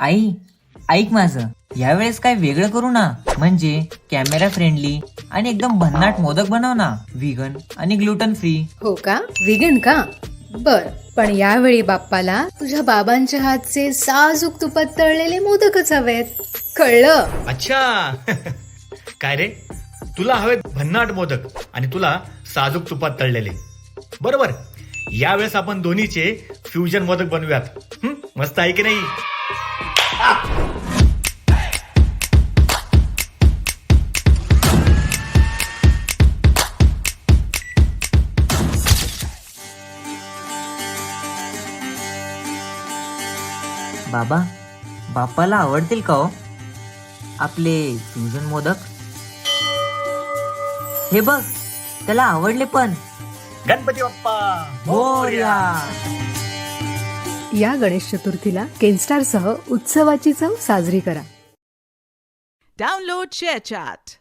आई, ऐक माझं, यावेळेस काय वेगळं करू ना. म्हणजे कॅमेरा फ्रेंडली आणि एकदम भन्नाट मोदक बनव ना, व्हीगन आणि ग्लुटन फ्री. हो का? विगन का? बर, पण यावेळी बाप्पाला तुझ्या बाबांच्या हातचे साजूक तुपात तळलेले मोदकच हवेत. कळलं? अच्छा. काय रे, तुला हवेत भन्नाट मोदक आणि तुला साजूक तुपात तळलेले. बरोबर, यावेळेस आपण दोन्हीचे फ्युजन मोदक बनवूयात. मस्त आहे की नाही? बाबा, बाप्पाला आवडतील का हो आपले फ्युजन मोदक? हे बघ, त्याला आवडले पण. गणपती बाप्पा मोरया. या गणेश चतुर्थीला केनस्टारसह उत्सवाची चव साजरी करा. Download ShareChat.